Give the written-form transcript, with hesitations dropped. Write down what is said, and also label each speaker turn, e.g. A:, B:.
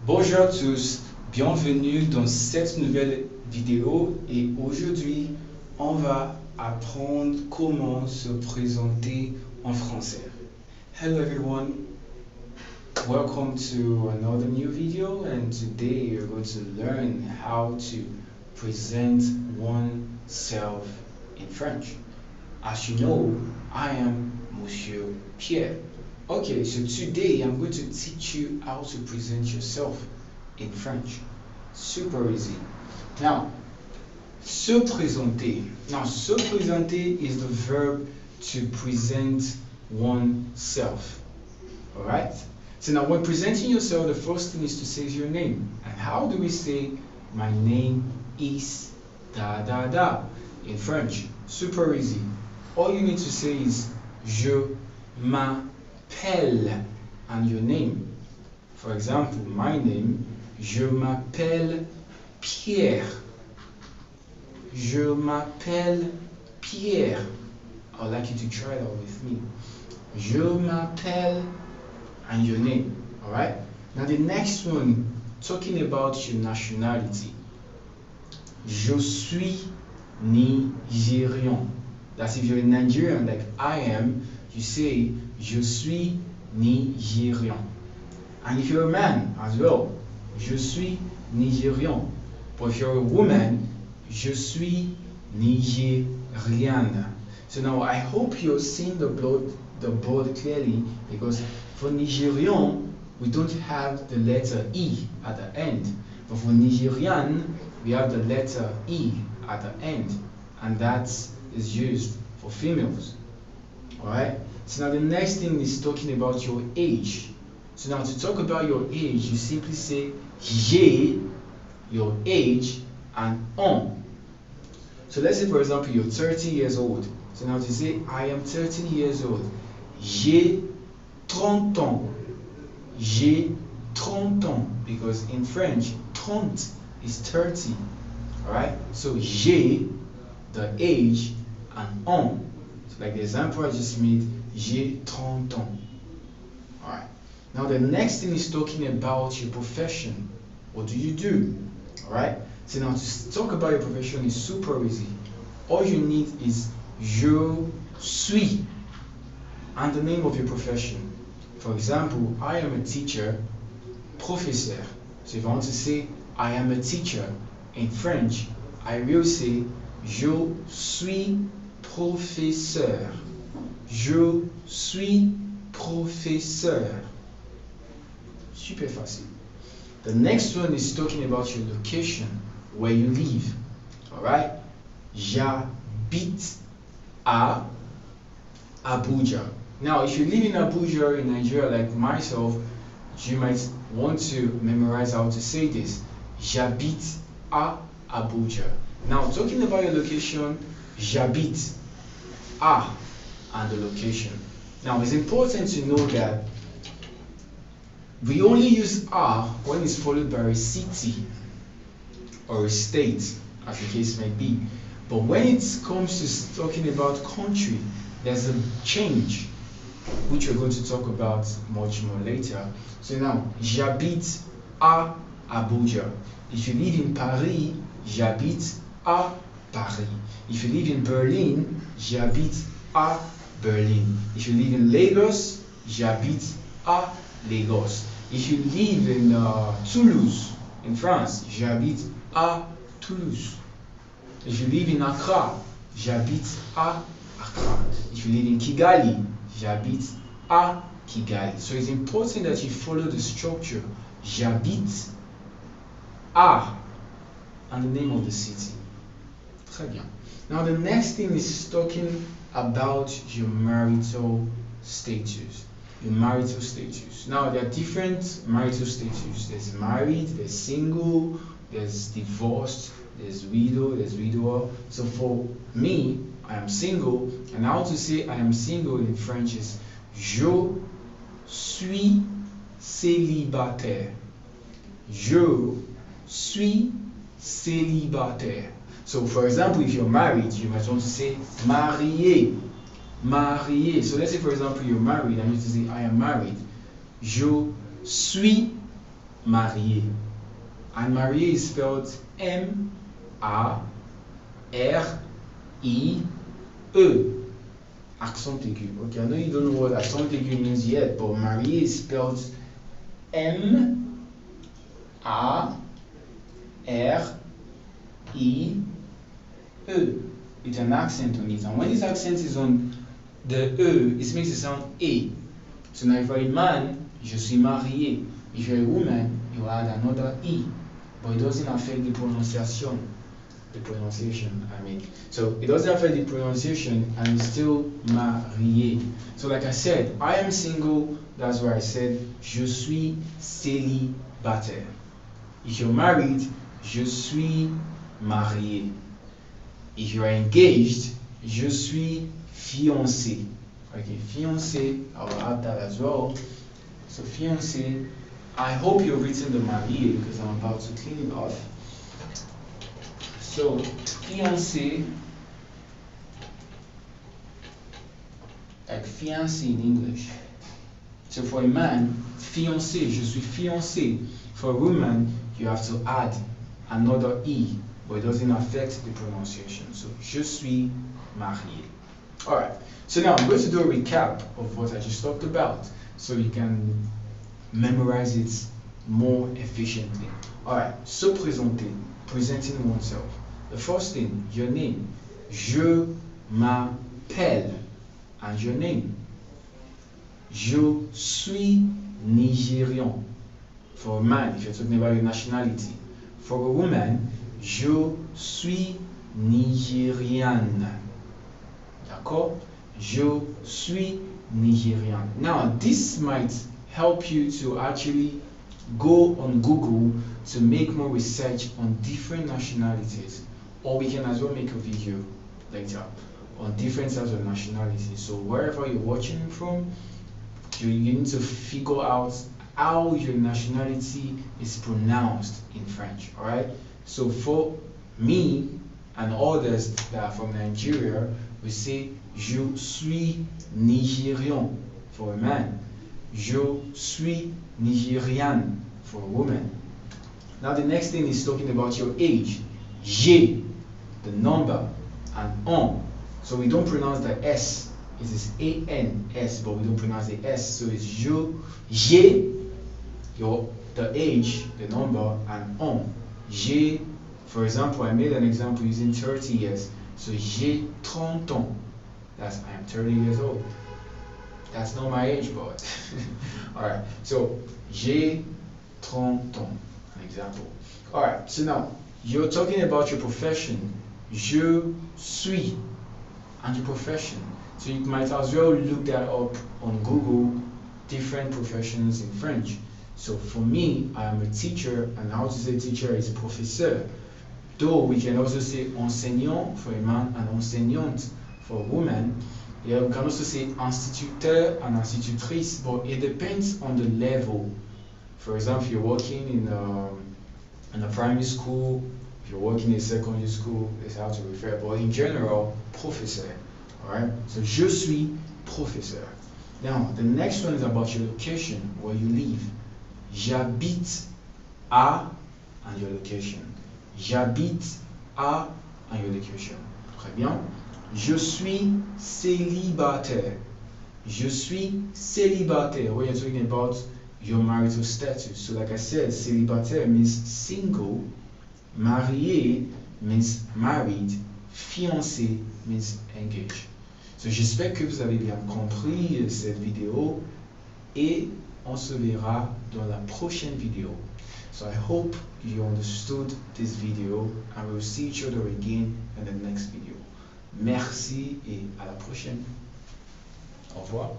A: Bonjour à tous, bienvenue dans cette nouvelle vidéo et aujourd'hui on va apprendre comment se présenter en français. Hello everyone, welcome to another new video and today you're going to learn how to present oneself in French. As you know, I am Monsieur Pierre. Okay, so today I'm going to teach you how to present yourself in French. Super easy. Now, se présenter. Now, se présenter is the verb to present oneself. Alright? So now when presenting yourself, the first thing is to say your name. And how do we say, my name is da da da in French? Super easy. All you need to say is, je m'appelle, and your name. For example, my name, je m'appelle Pierre. Je m'appelle Pierre. I'd like you to try that with me. Je m'appelle, and your name. Alright? Now the next one, talking about your nationality. Je suis Nigérian. That's if you're a Nigerian like I am, you say, je suis Nigérian. And if you're a man as well, je suis Nigérian. But if you're a woman, je suis Nigériane. So now I hope you're seeing the board clearly, because for Nigérian, we don't have the letter E at the end. But for Nigérian, we have the letter E at the end. And that is used for females. Alright? So now the next thing is talking about your age. So now to talk about your age, you simply say j'ai, your age, and on. So let's say for example you're 30 years old. So now to say I am 30 years old. J'ai 30 ans. J'ai 30 ans. Because in French, 30 is 30. Alright? So j'ai, the age, and on. So like the example I just made, j'ai 30 ans. Alright. Now the next thing is talking about your profession. What do you do? Alright. So now to talk about your profession is super easy. All you need is je suis and the name of your profession. For example, I am a teacher, professeur. So if I want to say I am a teacher in French, I will say je suis professeur. Je suis professeur. Super facile. The next one is talking about your location, where you live. Alright? J'habite à Abuja. Now, if you live in Abuja in Nigeria like myself, you might want to memorize how to say this. J'habite à Abuja. Now, talking about your location, j'habite à and the location. Now, it's important to know that we only use a when it's followed by a city or a state, as the case may be. But when it comes to talking about country, there's a change, which we're going to talk about much more later. So now, j'habite à Abuja. If you live in Paris, j'habite à Paris. If you live in Berlin, j'habite à Berlin. If you live in Lagos, j'habite à Lagos. If you live in Toulouse, in France, j'habite à Toulouse. If you live in Accra, j'habite à Accra. If you live in Kigali, j'habite à Kigali. So it's important that you follow the structure. J'habite à and the name of the city. Très bien. Now the next thing is talking about your marital status. Your marital status. Now there are different marital status. There's married, there's single, there's divorced, there's widow, there's widower. So for me, I am single, and how to say I am single in French is je suis célibataire. Je suis célibataire. So for example, if you're married, you might want to say marié. Marié. So let's say for example you're married and you need to say I am married. Je suis marié. And marié is spelled M-A-R-I-E. Accent aigu. Okay, I know you don't know what accent aigu means yet, but marié is spelled M-A-R-I-E. With an accent on it. And when this accent is on the E, it makes it sound A. So now if you're a man, je suis marié. If you're a woman, you add another E. But it doesn't affect the pronunciation. So it doesn't affect the pronunciation and it's still marié. So like I said, I am single, that's why I said je suis célibataire. If you're married, je suis marié. If you are engaged, je suis fiancé. Okay, fiancé, I will add that as well. So fiancé, I hope you've written the marié because I'm about to clean it off. So fiancé, like fiancé in English. So for a man, fiancé, je suis fiancé. For a woman, you have to add another E, but it doesn't affect the pronunciation. So je suis marié. Alright, so now I'm going to do a recap of what I just talked about so you can memorize it more efficiently. Alright, se présenter, presenting oneself. The first thing, your name. Je m'appelle, and your name. Je suis Nigérian. For a man, if you're talking about your nationality. For a woman, je suis Nigériane. D'accord? Je suis Nigérian. Now, this might help you to actually go on Google to make more research on different nationalities. Or we can as well make a video later on different types of nationalities. So wherever you're watching from, you need to figure out how your nationality is pronounced in French. Alright? So for me and others that are from Nigeria, we say je suis Nigérian for a man. Je suis Nigériane for a woman. Now the next thing is talking about your age. J'ai, the number, and on. So we don't pronounce the S. It is A-N-S, but we don't pronounce the S. So it's j'ai, the age, the number, and on. J'ai, for example, I made an example using 30 years. So j'ai 30 ans. That's I am 30 years old. That's not my age, but alright. So j'ai 30 ans, an example. Alright, so now you're talking about your profession. Je suis, and your profession. So you might as well look that up on Google, different professions in French. So for me, I am a teacher, and how to say teacher is professeur. Though we can also say enseignant for a man and enseignante for a woman. Yeah, we can also say instituteur and institutrice, but it depends on the level. For example, if you're working in a primary school, if you're working in a secondary school, it's how to refer. But in general, professeur. Alright? So je suis professeur. Now, the next one is about your location, where you live. J'habite à, and your location. J'habite à, and your location. Très bien. Je suis célibataire. Je suis célibataire. When you're talking about your marital status. So like I said, célibataire means single. Marié means married. Fiancé means engaged. So j'espère que vous avez bien compris cette vidéo et on se verra dans la prochaine vidéo. So I hope you understood this video and we'll see each other again in the next video. Merci et à la prochaine. Au revoir.